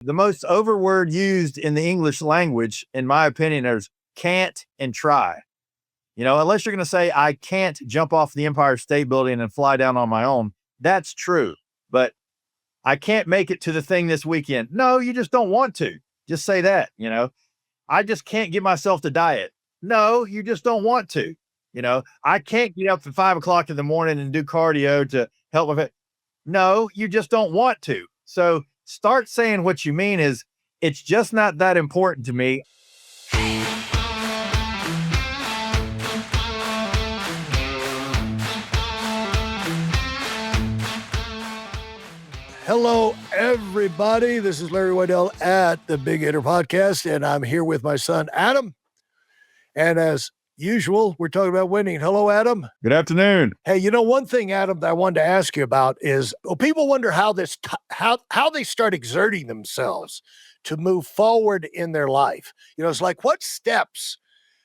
The most overword used in the English language, in my opinion, is can't and try. Unless you're going to say, I can't jump off the Empire State Building and fly down on my own, that's true. But I can't make it to the thing this weekend. No, you just don't want to. Just say that. I just can't get myself to diet. No, you just don't want to. I can't get up at 5 o'clock in the morning and do cardio to help with it. No, you just don't want to. So start saying what you mean is, it's just not that important to me. Hello, everybody. This is Larry Weidel at the Big Hitter Podcast, and I'm here with my son, Adam. And as usual, we're talking about winning. Hello, Adam. Good afternoon. Hey, one thing, Adam, that I wanted to ask you about is, people wonder how they start exerting themselves to move forward in their life. It's like, what steps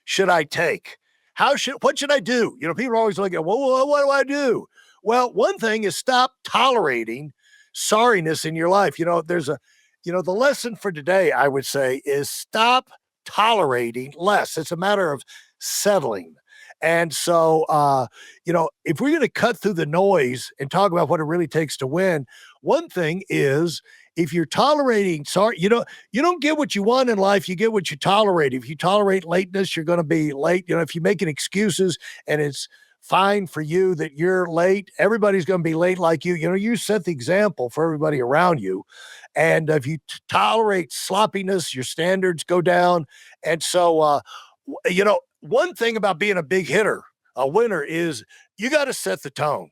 should I take? What should I do? People are always looking at, well, what do I do? Well, one thing is stop tolerating sorriness in your life. The lesson for today, I would say, is stop tolerating less. It's a matter of settling. And so, if we're going to cut through the noise and talk about what it really takes to win, one thing is, if you're tolerating sorry, you don't get what you want in life, you get what you tolerate. If you tolerate lateness, you're going to be late. If you're making excuses and it's fine for you that you're late, everybody's going to be late like you. You set the example for everybody around you. And if you tolerate sloppiness, your standards go down. And so, one thing about being a big hitter, a winner, is you got to set the tone.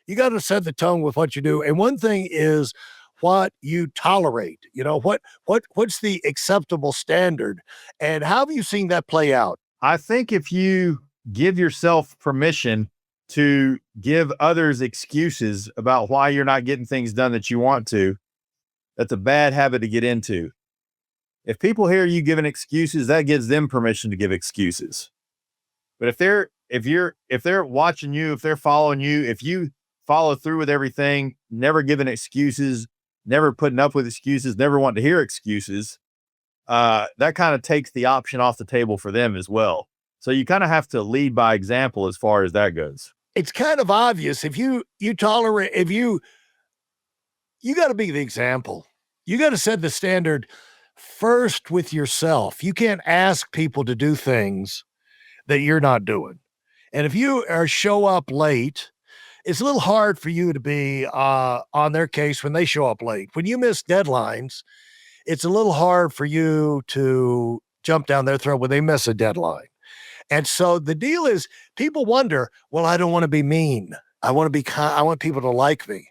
You got to set the tone with what you do. And one thing is what you tolerate. What's the acceptable standard? And how have you seen that play out? I think if you give yourself permission to give others excuses about why you're not getting things done that you want to, that's a bad habit to get into. If people hear you giving excuses, that gives them permission to give excuses. But if they're watching you, if they're following you, if you follow through with everything, never giving excuses, never putting up with excuses, never wanting to hear excuses, that kind of takes the option off the table for them as well. So you kind of have to lead by example as far as that goes. It's kind of obvious. If you tolerate, you got to be the example. You got to set the standard first with yourself. You can't ask people to do things that you're not doing. And if you show up late, it's a little hard for you to be on their case when they show up late. When you miss deadlines, it's a little hard for you to jump down their throat when they miss a deadline. And so the deal is, people wonder, well, I don't want to be mean. I want to be kind. I want people to like me.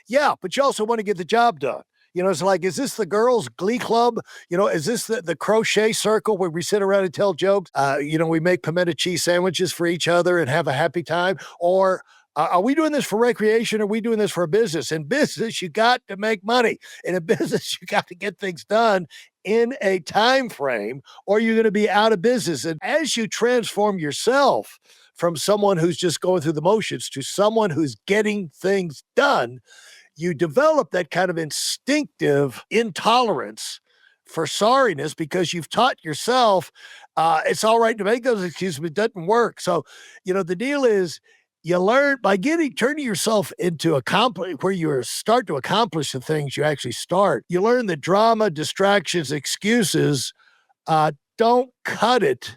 Yeah, but you also want to get the job done. It's like, is this the girls' glee club? Is this the crochet circle where we sit around and tell jokes? We make pimento cheese sandwiches for each other and have a happy time? Or are we doing this for recreation? Or are we doing this for a business? In business, you got to make money. In a business, you got to get things done in a time frame, or you're going to be out of business. And as you transform yourself from someone who's just going through the motions to someone who's getting things done, you develop that kind of instinctive intolerance for sorriness, because you've taught yourself it's all right to make those excuses, but it doesn't work. So, the deal is, you learn by turning yourself into where you start to accomplish the things you actually start. You learn that drama, distractions, excuses don't cut it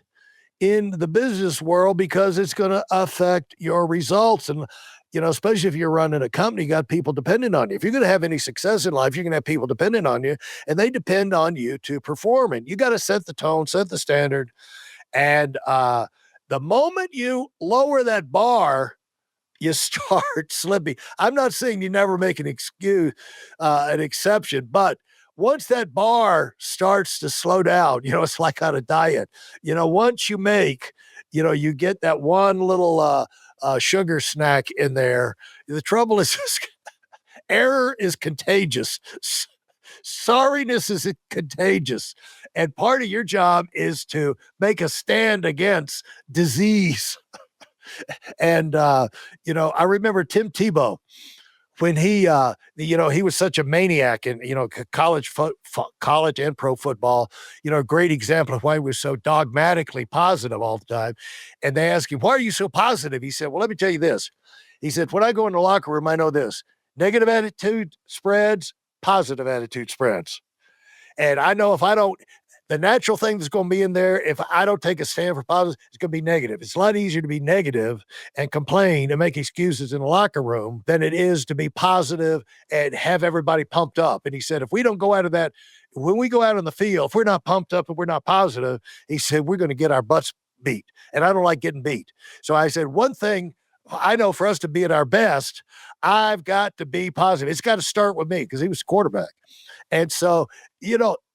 in the business world, because it's going to affect your results. And, especially if you're running a company, you got people depending on you. If you're going to have any success in life, you're going to have people depending on you, and they depend on you to perform. And you got to set the tone, set the standard. And the moment you lower that bar, you start slipping. I'm not saying you never make an exception, but once that bar starts to slow down, it's like on a diet. Once you make, you get that one little sugar snack in there. The trouble is, error is contagious. Sorriness is contagious. And part of your job is to make a stand against disease. And, I remember Tim Tebow, when he was such a maniac in, college and pro football, a great example of why he was so dogmatically positive all the time. And they asked him, why are you so positive? He said, well, let me tell you this. He said, when I go in the locker room, I know this: negative attitude spreads, positive attitude spreads. And I know if I don't, the natural thing that's going to be in there, if I don't take a stand for positive, it's going to be negative. It's a lot easier to be negative and complain and make excuses in the locker room than it is to be positive and have everybody pumped up. And he said, if we don't go out of that, when we go out on the field, if we're not pumped up and we're not positive, he said, we're going to get our butts beat. And I don't like getting beat. So I said, one thing I know for us to be at our best, I've got to be positive. It's got to start with me because he was the quarterback. And so,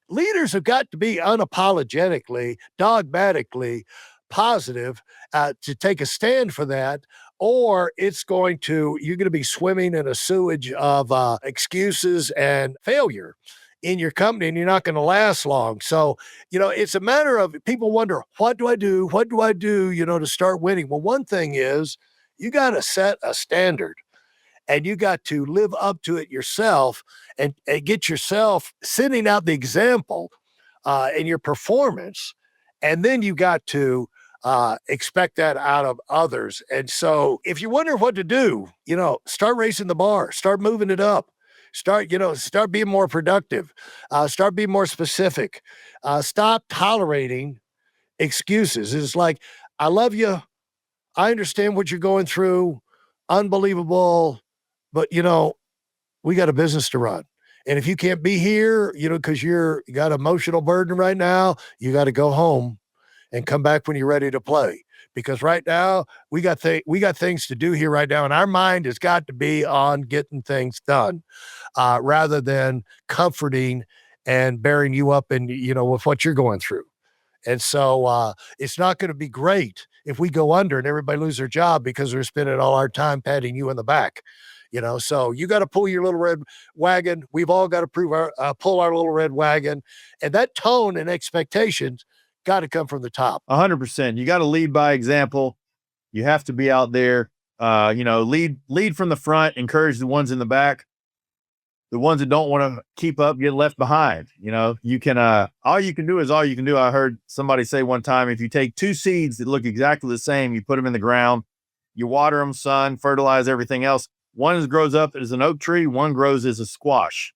leaders have got to be unapologetically, dogmatically positive to take a stand for that, or you're going to be swimming in a sewage of excuses and failure in your company, and you're not going to last long. So, it's a matter of people wonder, what do I do? What do I do, to start winning? Well, one thing is you got to set a standard. And you got to live up to it yourself and get yourself sending out the example in your performance. And then you got to expect that out of others. And so if you wonder what to do, start raising the bar, start moving it up, start being more productive, start being more specific, stop tolerating excuses. It's like, I love you. I understand what you're going through. Unbelievable. But, we got a business to run. And if you can't be here, because you got emotional burden right now, you got to go home and come back when you're ready to play. Because right now we got things to do here right now. And our mind has got to be on getting things done rather than comforting and bearing you up and, with what you're going through. And so it's not going to be great if we go under and everybody lose their job because we're spending all our time patting you in the back. So you got to pull your little red wagon. We've all got to pull our little red wagon, and that tone and expectations got to come from the top. 100%. You got to lead by example. You have to be out there, lead from the front, encourage the ones in the back. The ones that don't want to keep up get left behind. You can, all you can do is all you can do. I heard somebody say one time, if you take two seeds that look exactly the same, you put them in the ground, you water them, sun, fertilize, everything else. One grows up as an oak tree, one grows as a squash.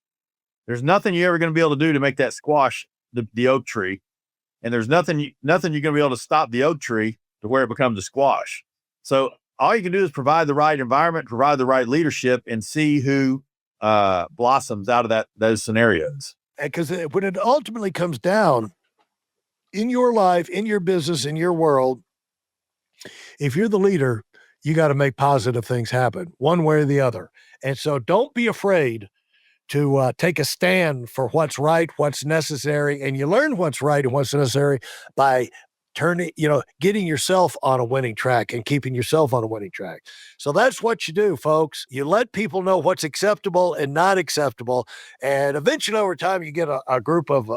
There's nothing you're ever going to be able to do to make that squash the oak tree. And there's nothing you're going to be able to stop the oak tree to where it becomes a squash. So all you can do is provide the right environment, provide the right leadership, and see who blossoms out of those scenarios. Because when it ultimately comes down in your life, in your business, in your world, if you're the leader, you got to make positive things happen one way or the other. And so don't be afraid to take a stand for what's right, what's necessary. And you learn what's right and what's necessary by getting yourself on a winning track and keeping yourself on a winning track. So that's what you do, folks. You let people know what's acceptable and not acceptable. And eventually over time, you get a group of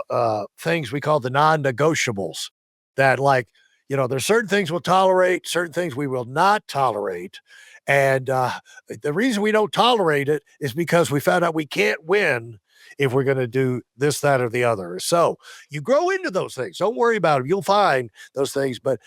things we call the non-negotiables that, like, there's certain things we'll tolerate, certain things we will not tolerate. And the reason we don't tolerate it is because we found out we can't win if we're going to do this, that, or the other. So you grow into those things. Don't worry about them. You'll find those things. But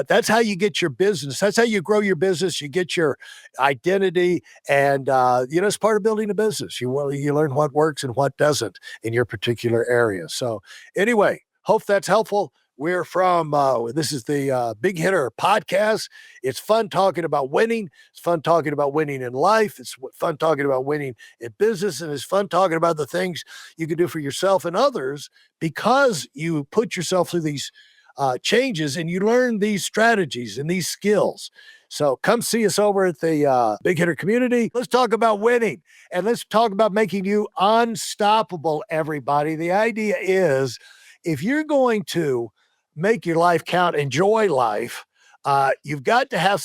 that's how you get your business. That's how you grow your business. You get your identity. And, it's part of building a business. You learn what works and what doesn't in your particular area. So anyway, hope that's helpful. We're from, this is the Big Hitter podcast. It's fun talking about winning. It's fun talking about winning in life. It's fun talking about winning in business. And it's fun talking about the things you can do for yourself and others because you put yourself through these changes and you learn these strategies and these skills. So come see us over at the Big Hitter community. Let's talk about winning and let's talk about making you unstoppable, everybody. The idea is if you're going to make your life count, enjoy life, you've got to have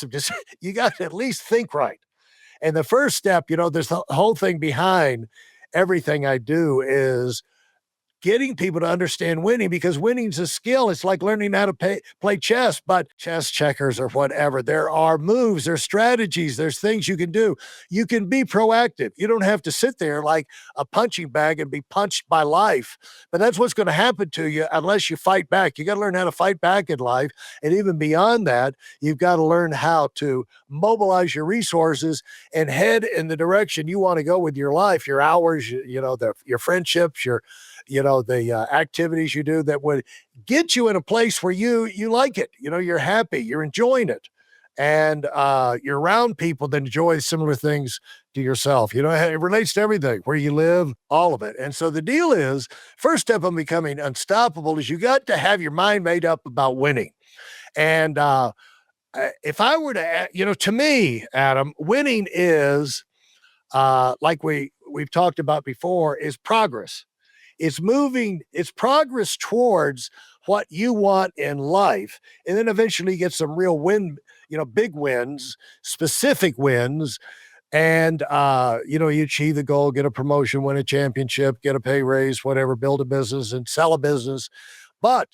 you got to at least think right. And the first step, there's the whole thing behind everything I do is getting people to understand winning, because winning's a skill. It's like learning how to play chess, but chess, checkers, or whatever. There are moves, there's strategies, there's things you can do. You can be proactive. You don't have to sit there like a punching bag and be punched by life. But that's what's going to happen to you unless you fight back. You got to learn how to fight back in life. And even beyond that, you've got to learn how to mobilize your resources and head in the direction you want to go with your life, your hours, your friendships, the activities you do that would get you in a place where you like it. You're happy, you're enjoying it, and you're around people that enjoy similar things to yourself. It relates to everything, where you live, all of it. And so the deal is, first step on becoming unstoppable is you got to have your mind made up about winning. And if I were to, to me, Adam, winning is like we've talked about before, is progress. It's progress towards what you want in life. And then eventually you get some real big wins, specific wins. And, you achieve the goal, get a promotion, win a championship, get a pay raise, whatever, build a business and sell a business. But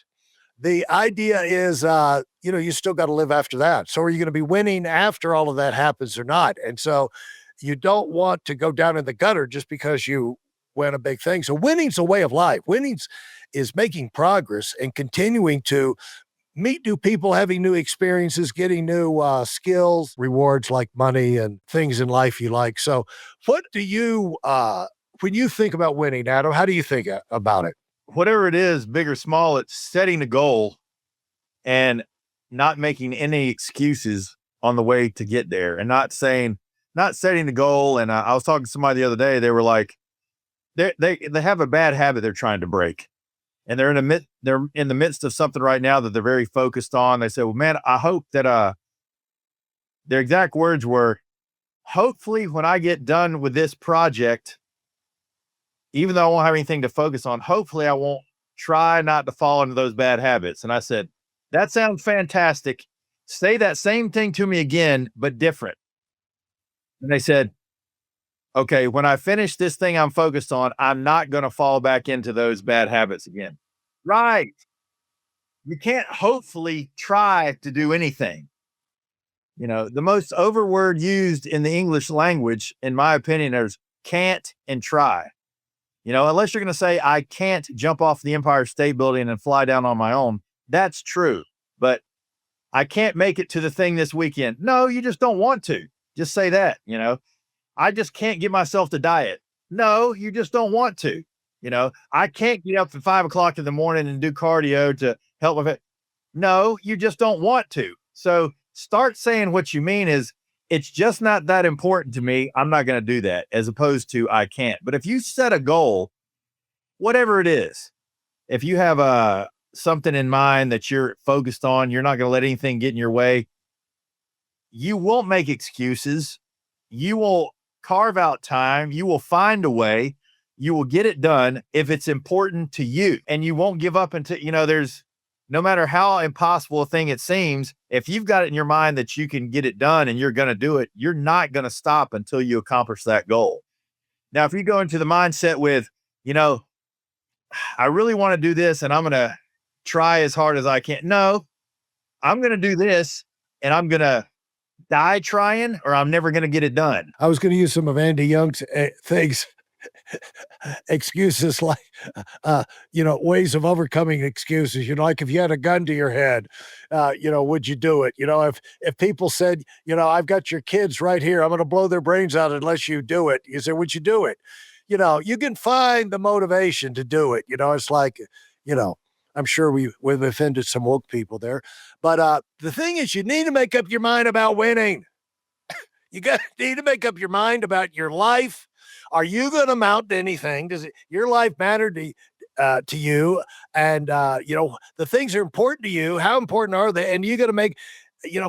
the idea is, you still got to live after that. So are you going to be winning after all of that happens or not? And so you don't want to go down in the gutter just because you win a big thing. So winning's a way of life. Winning's is making progress and continuing to meet new people, having new experiences, getting new skills, rewards like money and things in life you like. So what do you, when you think about winning, Adam, how do you think about it? Whatever it is, big or small, it's setting a goal and not making any excuses on the way to get there, and not setting the goal. And I was talking to somebody the other day. They were like, they have a bad habit they're trying to break, and they're in the midst of something right now that they're very focused on. They said, well, man, I hope that, their exact words were, hopefully when I get done with this project, even though I won't have anything to focus on, hopefully I won't try not to fall into those bad habits. And I said, that sounds fantastic. Say that same thing to me again, but different. And they said, okay, when I finish this thing I'm focused on, I'm not going to fall back into those bad habits again. Right. You can't hopefully try to do anything. The most overword used in the English language, in my opinion, is can't and try. Unless you're going to say, I can't jump off the Empire State Building and fly down on my own. That's true. But I can't make it to the thing this weekend. No, you just don't want to. Just say that, I just can't get myself to diet. No, you just don't want to. I can't get up at 5 o'clock in the morning and do cardio to help with it. No, you just don't want to. So start saying what you mean is, it's just not that important to me. I'm not going to do that, as opposed to I can't. But if you set a goal, whatever it is, if you have something in mind that you're focused on, you're not going to let anything get in your way. You won't make excuses. You will carve out time. You will find a way. You will get it done if it's important to you, and you won't give up until, there's, no matter how impossible a thing it seems, if you've got it in your mind that you can get it done and you're going to do it, you're not going to stop until you accomplish that goal. Now, if you go into the mindset with, I really want to do this and I'm going to try as hard as I can. No, I'm going to do this and I'm going to die trying, or I'm never going to get it done. I was going to use some of Andy Young's things. Excuses like, ways of overcoming excuses, like if you had a gun to your head, would you do it? If people said, I've got your kids right here, I'm going to blow their brains out unless you do it. You say, would you do it? You can find the motivation to do it. It's like, I'm sure we've offended some woke people there, but the thing is, you need to make up your mind about winning. You need to make up your mind about your life. Are you going to amount to anything? Does your life matter to you? And, the things are important to you. How important are they? And you got to make,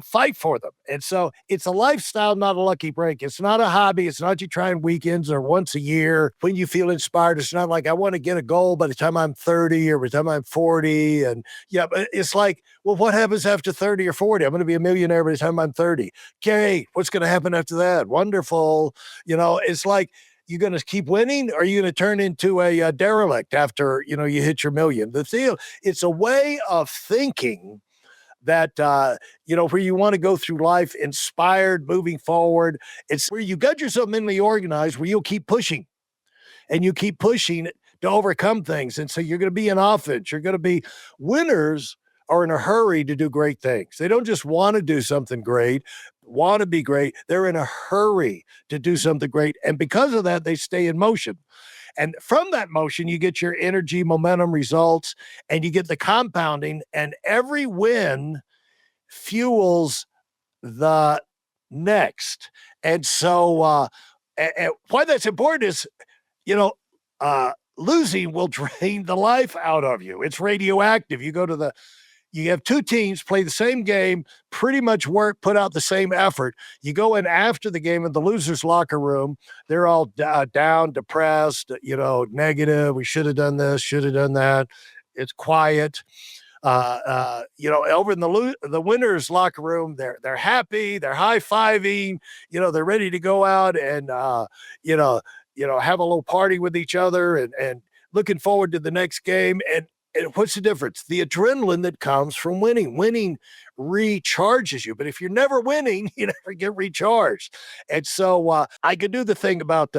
fight for them. And so it's a lifestyle, not a lucky break. It's not a hobby. It's not you trying weekends or once a year when you feel inspired. It's not like I want to get a goal by the time I'm 30 or by the time I'm 40. And but it's like, well, what happens after 30 or 40? I'm going to be a millionaire by the time I'm 30. Okay, what's going to happen after that? Wonderful. It's like, You going to keep winning, or are you going to turn into a derelict after you hit your million? It's a way of thinking that where you want to go through life inspired, moving forward. It's where you got yourself mentally organized, where you'll keep pushing and you keep pushing to overcome things. And so you're going to be in offense. You're going to be winners are in a hurry to do great things. They don't just want to do something great, want to be great. They're in a hurry to do something great. And because of that, they stay in motion. And from that motion, you get your energy, momentum, results, and you get the compounding. And every win fuels the next. And so, why that's important is, losing will drain the life out of you. It's radioactive. You have two teams play the same game, pretty much put out the same effort. You go in after the game in the loser's locker room. They're all down, depressed, negative. We should have done this, should have done that. It's quiet. Over in the winner's locker room, they're happy, they're high-fiving, they're ready to go out and have a little party with each other and looking forward to the next game. And what's the difference? The adrenaline that comes from winning. Winning recharges you. But if you're never winning, you never get recharged. And so I could do the thing about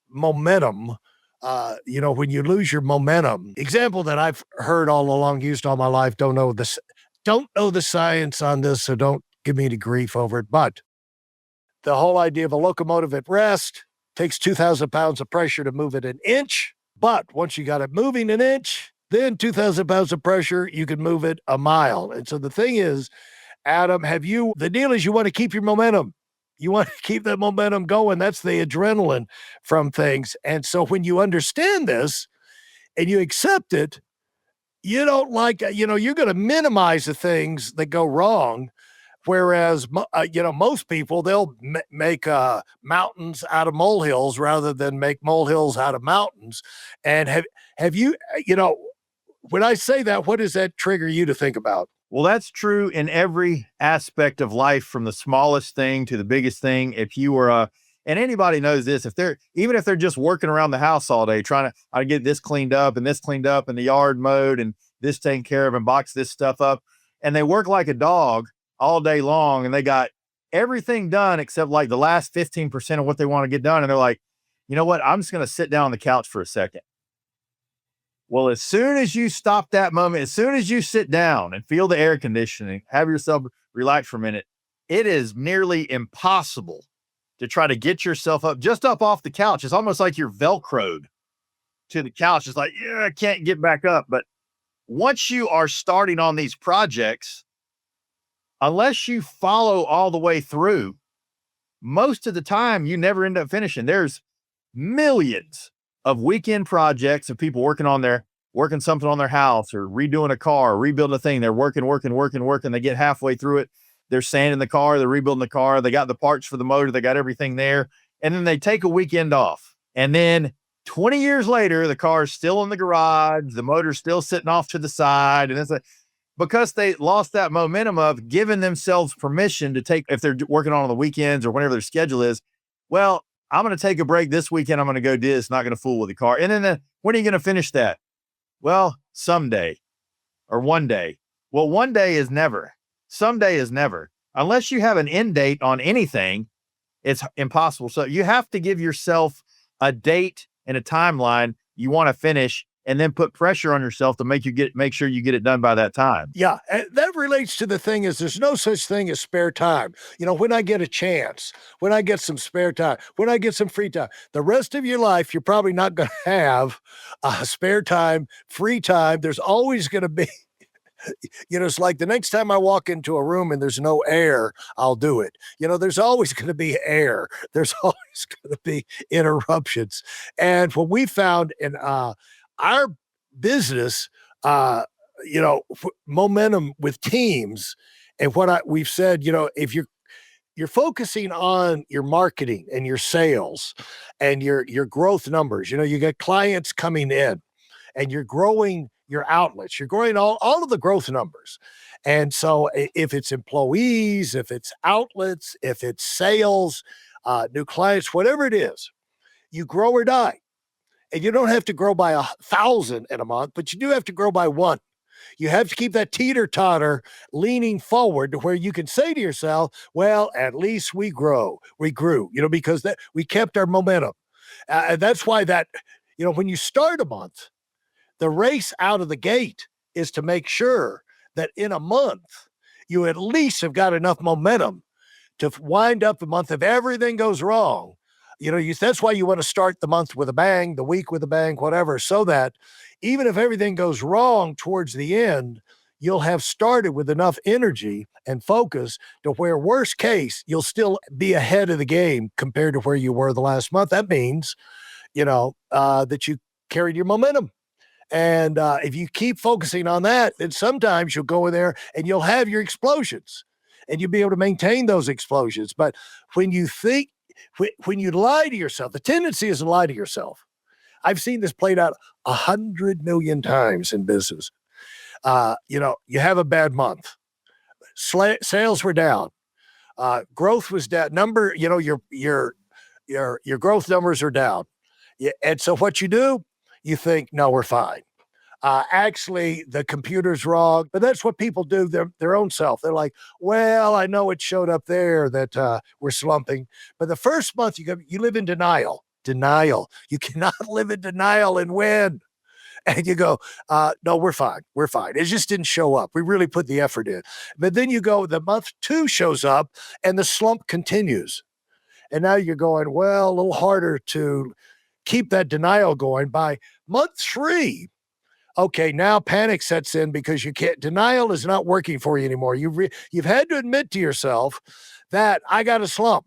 momentum. When you lose your momentum, example that I've heard all along, used all my life, don't know the science on this, so don't give me any grief over it. But the whole idea of a locomotive at rest takes 2,000 pounds of pressure to move it an inch. But once you got it moving an inch, then 2,000 pounds of pressure, you can move it a mile. And so the thing is, Adam, the deal is you want to keep your momentum. You want to keep that momentum going. That's the adrenaline from things. And so when you understand this and you accept it, you don't you're going to minimize the things that go wrong. Whereas, most people, they'll make mountains out of molehills rather than make molehills out of mountains. And have you, when I say that, what does that trigger you to think about? Well, that's true in every aspect of life, from the smallest thing to the biggest thing. If you were and anybody knows this, even if they're just working around the house all day, trying to get this cleaned up and the yard mowed and this taken care of and box this stuff up, and they work like a dog all day long, and they got everything done except like the last 15% of what they want to get done. And they're like, you know what? I'm just going to sit down on the couch for a second. Well, as soon as you stop that moment, as soon as you sit down and feel the air conditioning, have yourself relax for a minute, it is nearly impossible to try to get yourself up off the couch. It's almost like you're Velcroed to the couch. It's like, yeah, I can't get back up. But once you are starting on these projects, unless you follow all the way through, most of the time you never end up finishing. There's millions of weekend projects of people working something on their house or redoing a car, or rebuilding a thing. They're working. They get halfway through it. They're sanding the car. They're rebuilding the car. They got the parts for the motor. They got everything there. And then they take a weekend off. And then 20 years later, the car's still in the garage. The motor's still sitting off to the side. And it's because they lost that momentum of giving themselves permission to take, if they're working on the weekends or whenever their schedule is, well, I'm going to take a break this weekend. I'm going to go do this. Not going to fool with the car. And then when are you going to finish that? Well, someday or one day. Well, one day is never. Someday is never. Unless you have an end date on anything, it's impossible. So you have to give yourself a date and a timeline you want to finish, and then put pressure on yourself to make sure you get it done by that time. Yeah. And that relates to the thing is there's no such thing as spare time. When I get a chance, when I get some spare time, when I get some free time, the rest of your life, you're probably not going to have spare time, free time. There's always going to be, it's like the next time I walk into a room and there's no air, I'll do it. There's always going to be air. There's always going to be interruptions. And what we found in, our business, momentum with teams, and what we've said, if you're focusing on your marketing and your sales and your growth numbers, you get clients coming in, and you're growing your outlets, you're growing all of the growth numbers. And so if it's employees, if it's outlets, if it's sales, new clients, whatever it is, you grow or die. And you don't have to grow by 1,000 in a month, but you do have to grow by one. You have to keep that teeter totter leaning forward to where you can say to yourself, well, at least we grew, because that we kept our momentum. And that's why when you start a month, the race out of the gate is to make sure that in a month, you at least have got enough momentum to wind up the month. If everything goes wrong, that's why you want to start the month with a bang, the week with a bang, whatever, so that even if everything goes wrong towards the end, you'll have started with enough energy and focus to where, worst case, you'll still be ahead of the game compared to where you were the last month. That means, that you carried your momentum. And if you keep focusing on that, then sometimes you'll go in there and you'll have your explosions and you'll be able to maintain those explosions. But when you lie to yourself, the tendency is to lie to yourself. I've seen this played out 100 million times in business. You have a bad month. Sales were down. Growth was down. Your growth numbers are down. Yeah, and so what you do, you think, no, we're fine. Actually, the computer's wrong, but that's what people do their own self. They're like, well, I know it showed up there that we're slumping, but the first month you live in denial. You cannot live in denial and win. And you go, no, we're fine. We're fine. It just didn't show up. We really put the effort in. But then you go, the month 2 shows up and the slump continues. And now you're going, well, a little harder to keep that denial going. By month 3, okay, now panic sets in because denial is not working for you anymore. You've had to admit to yourself that I got a slump.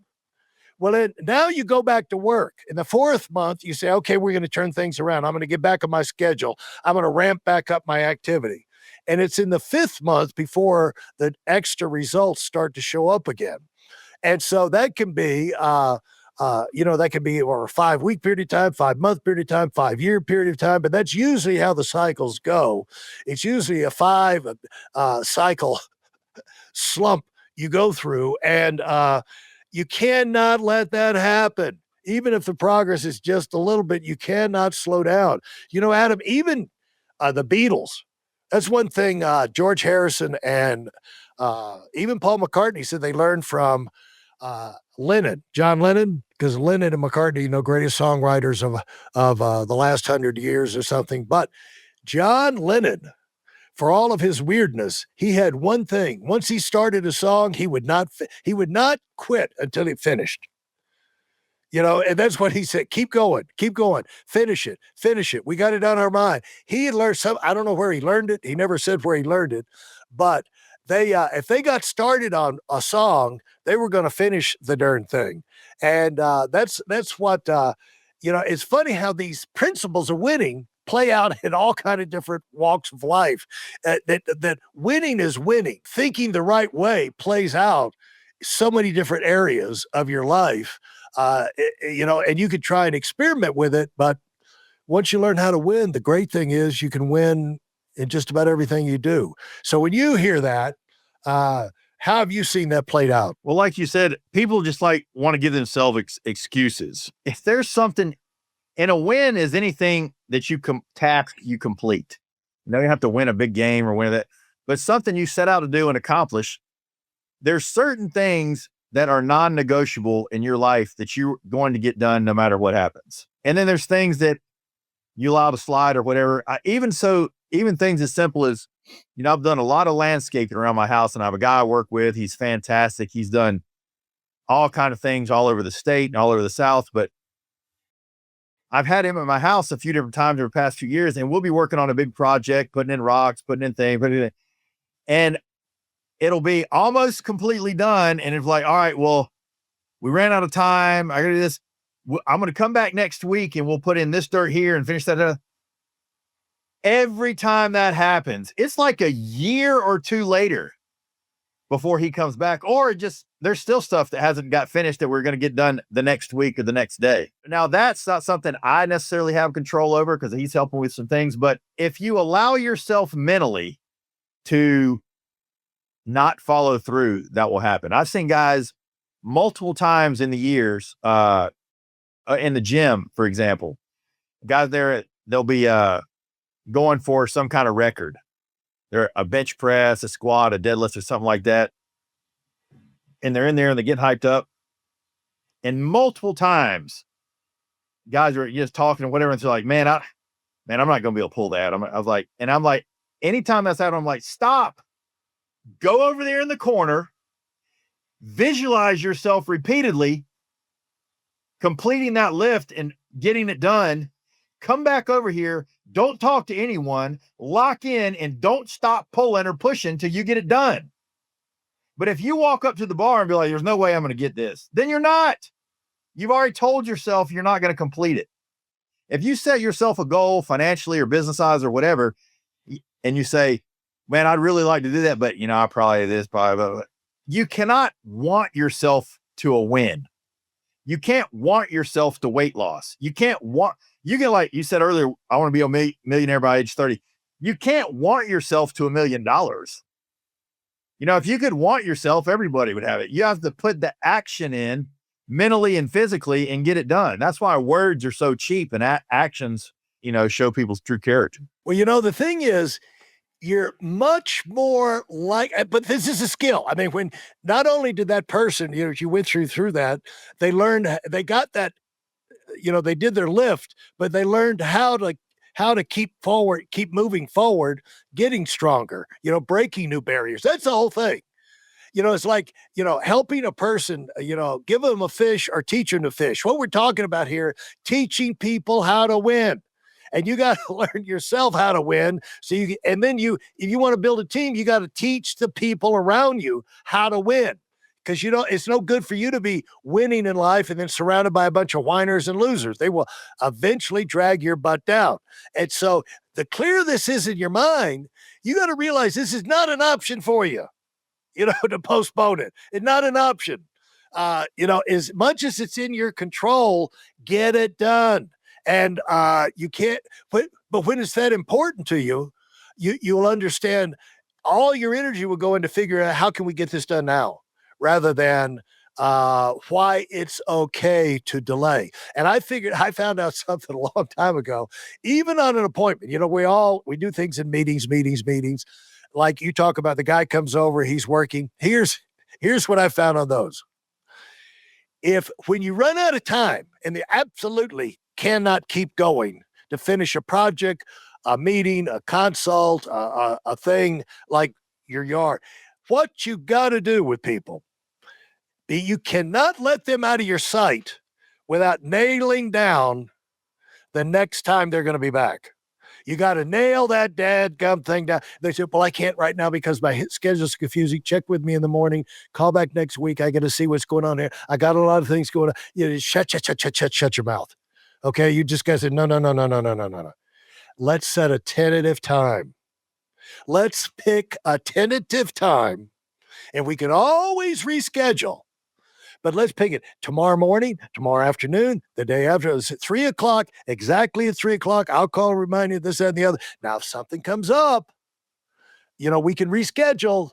Well, then now you go back to work. In the 4th month, you say, okay, we're going to turn things around. I'm going to get back on my schedule. I'm going to ramp back up my activity. And it's in the 5th month before the extra results start to show up again. And so that can be, over a 5-week period of time, 5-month period of time, 5-year period of time. But that's usually how the cycles go. It's usually a 5 cycle slump you go through. And you cannot let that happen. Even if the progress is just a little bit, you cannot slow down. Adam, even the Beatles, that's one thing George Harrison and even Paul McCartney said they learned from John Lennon, because Lennon and McCartney, greatest songwriters of the last 100 years or something. But John Lennon, for all of his weirdness, he had one thing. Once he started a song, he would not quit until he finished. And that's what he said. Keep going, finish it. We got it on our mind. He had learned I don't know where he learned it. He never said where he learned it, but if they got started on a song, they were going to finish the darn thing. And that's what, it's funny how these principles of winning play out in all kind of different walks of life. That winning is winning. Thinking the right way plays out so many different areas of your life. And you could try and experiment with it, but once you learn how to win, the great thing is you can win in just about everything you do. So when you hear that, how have you seen that played out? Well, like you said, people just want to give themselves excuses. If there's something, and a win is anything that you you complete. You don't have to win a big game or win that, but something you set out to do and accomplish. There's certain things that are non-negotiable in your life that you're going to get done no matter what happens. And then there's things that you allow to slide or whatever. Even things as simple as, I've done a lot of landscaping around my house, and I have a guy I work with. He's fantastic. He's done all kind of things all over the state and all over the South, but I've had him at my house a few different times over the past few years, and we'll be working on a big project, putting in rocks, putting in things, and it'll be almost completely done. And it's like, all right, well, we ran out of time. I got to do this. I'm going to come back next week and we'll put in this dirt here and finish that. Every time that happens, it's like a year or 2 later before he comes back, or there's still stuff that hasn't got finished that we're going to get done the next week or the next day. Now, that's not something I necessarily have control over because he's helping with some things. But if you allow yourself mentally to not follow through, that will happen. I've seen guys multiple times in the years in the gym, for example, guys there, they'll be going for some kind of record. They're a bench press, a squat, a deadlift, or something like that. And they're in there and they get hyped up. And multiple times, guys are just talking or whatever. And they're like, man, I'm not going to be able to pull that. I'm like, anytime that's out, I'm like, stop, go over there in the corner, visualize yourself repeatedly completing that lift and getting it done. Come back over here. Don't talk to anyone, lock in, and don't stop pulling or pushing till you get it done. But if you walk up to the bar and be like, there's no way I'm going to get this, then you're not. You've already told yourself you're not going to complete it. If you set yourself a goal financially or business-wise or whatever, and you say, man, I'd really like to do that, but I probably this, probably. You cannot want yourself to a win. You can't want yourself to weight loss. You can, like you said earlier, I want to be a millionaire by age 30. You can't want yourself to $1 million. If you could want yourself, everybody would have it. You have to put the action in mentally and physically and get it done. That's why words are so cheap and actions, show people's true character. Well, the thing is, you're much more like, but this is a skill. I mean, when not only did that person, you went through that, they learned, they got that, they did their lift, but they learned how to keep moving forward, getting stronger, breaking new barriers. That's the whole thing. It's like, helping a person, give them a fish or teach them to fish. What we're talking about here, teaching people how to win. And you got to learn yourself how to win. So if you want to build a team, you got to teach the people around you how to win. Because it's no good for you to be winning in life and then surrounded by a bunch of whiners and losers. They will eventually drag your butt down. And so the clearer this is in your mind, you got to realize this is not an option for you, to postpone it. It's not an option. As much as it's in your control, get it done. And you can't, but when it's that important to you, you'll understand all your energy will go into figuring out how can we get this done now, rather than why it's okay to delay. And I found out something a long time ago, even on an appointment. We do things in meetings. Like you talk about, the guy comes over, he's working. Here's what I found on those. When you run out of time and they absolutely cannot keep going to finish a project, a meeting, a consult, a thing like your yard, what you got to do with people, you cannot let them out of your sight without nailing down the next time they're going to be back. You got to nail that dadgum thing down. They said, well, I can't right now because my schedule's confusing. Check with me in the morning. Call back next week. I got to see what's going on here. I got a lot of things going on. Shut your mouth. Okay. You just guys said, no. Let's set a tentative time. Let's pick a tentative time, and we can always reschedule. But let's pick it tomorrow morning, tomorrow afternoon, the day after. It's at 3:00, exactly at 3:00. I'll call and remind you of this, that, and the other. Now, if something comes up, we can reschedule.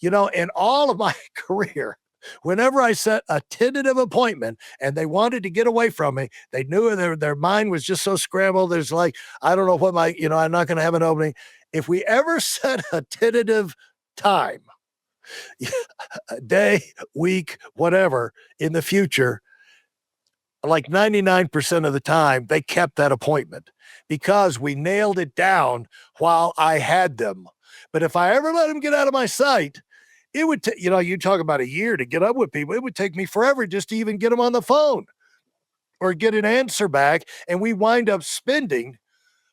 In all of my career, whenever I set a tentative appointment and they wanted to get away from me, they knew their mind was just so scrambled. There's like, I don't know what I'm not going to have an opening. If we ever set a tentative time, a day, week, whatever, in the future, like 99% of the time, they kept that appointment because we nailed it down while I had them. But if I ever let them get out of my sight, it would you talk about a year to get up with people. It would take me forever just to even get them on the phone or get an answer back. And we wind up spending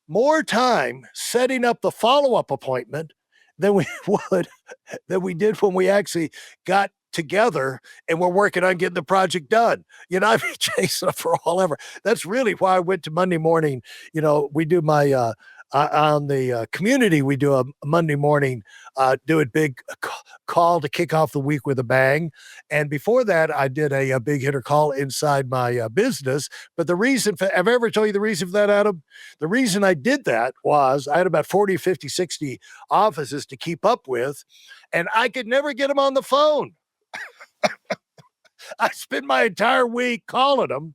more time setting up the follow-up appointment than we did when we actually got together and we're working on getting the project done. I've been chasing it for all ever. That's really why I went to Monday morning. We do my on the community, we do a Monday morning, do a big call to kick off the week with a bang. And before that, I did a big hitter call inside my business. But have I ever told you the reason for that, Adam? The reason I did that was I had about 40, 50, 60 offices to keep up with, and I could never get them on the phone. I spent my entire week calling them.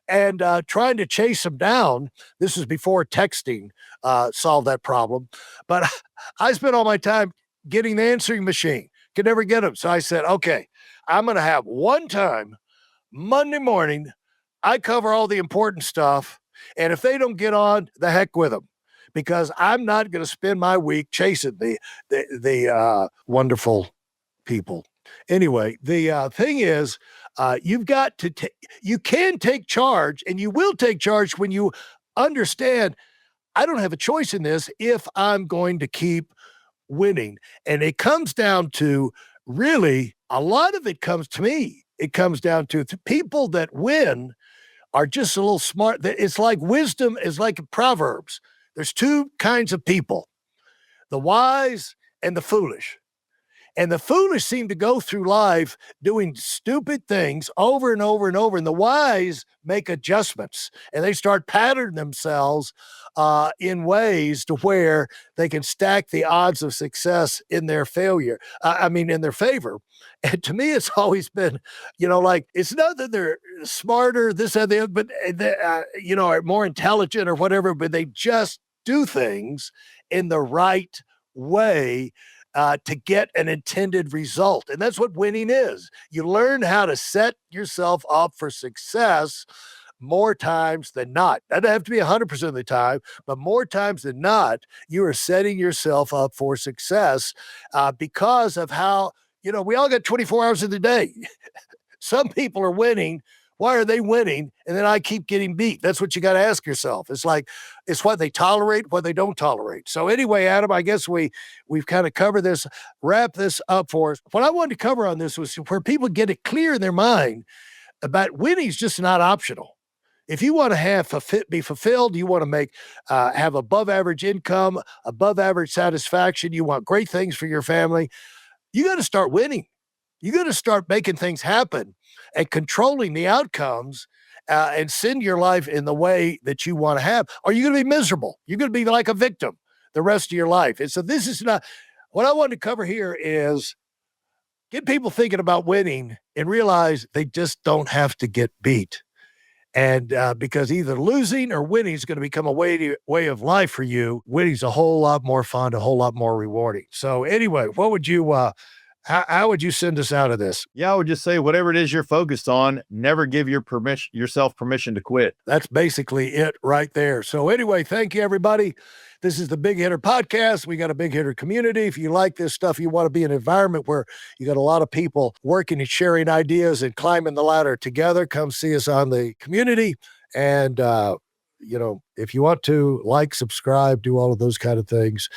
and trying to chase them down. This is before texting solved that problem. But I spent all my time getting the answering machine, could never get them. So I said, okay, I'm going to have one time Monday morning. I cover all the important stuff. And if they don't get on, the heck with them, because I'm not going to spend my week chasing the wonderful people. Anyway, the thing is, you've got to you can take charge, and you will take charge when you understand I don't have a choice in this if I'm going to keep winning. And it comes down to, really, a lot of it comes to me. It comes down to people that win are just a little smart. It's like wisdom is like Proverbs. There's two kinds of people, the wise and the foolish. And the foolish seem to go through life doing stupid things over and over and over. And the wise make adjustments, and they start patterning themselves in ways to where they can stack the odds of success in their failure. In their favor. And to me, it's always been, like, it's not that they're smarter, this and the other, but they, are more intelligent or whatever, but they just do things in the right way to get an intended result. And that's what winning is. You learn how to set yourself up for success more times than not. That doesn't have to be 100% of the time, but more times than not, you are setting yourself up for success because of how, we all got 24 hours in the day. Some people are winning. Why are they winning? And then I keep getting beat. That's what you got to ask yourself. It's like, it's what they tolerate, what they don't tolerate. So anyway, Adam, I guess we've kind of covered this, wrap this up for us. What I wanted to cover on this was where people get it clear in their mind about winning is just not optional. If you want to be fulfilled, you want to make have above average income, above average satisfaction, you want great things for your family, you got to start winning. You got to start making things happen and controlling the outcomes and send your life in the way that you want to have. Or you're going to be miserable. You're going to be like a victim the rest of your life. And so this is not what I wanted to cover here is get people thinking about winning and realize they just don't have to get beat. And because either losing or winning is going to become a way of life for you, winning's a whole lot more fun, a whole lot more rewarding. So anyway, what would you how would you send us out of this? Yeah, I would just say whatever it is you're focused on, never give yourself permission to quit. That's basically it right there. So anyway, thank you, everybody. This is the Big Hitter Podcast. We got a Big Hitter community. If you like this stuff, you want to be in an environment where you got a lot of people working and sharing ideas and climbing the ladder together, come see us on the community. And, if you want to like, subscribe, do all of those kind of things.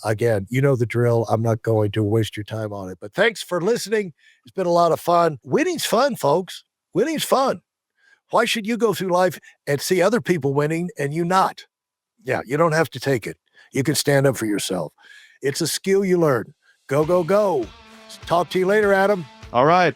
Again, you know the drill. I'm not going to waste your time on it, but thanks for listening. It's been a lot of fun. Winning's fun, folks. Winning's fun. Why should you go through life and see other people winning and you not? Yeah, you don't have to take it. You can stand up for yourself. It's a skill you learn. Go, go, go. Talk to you later, Adam. All right.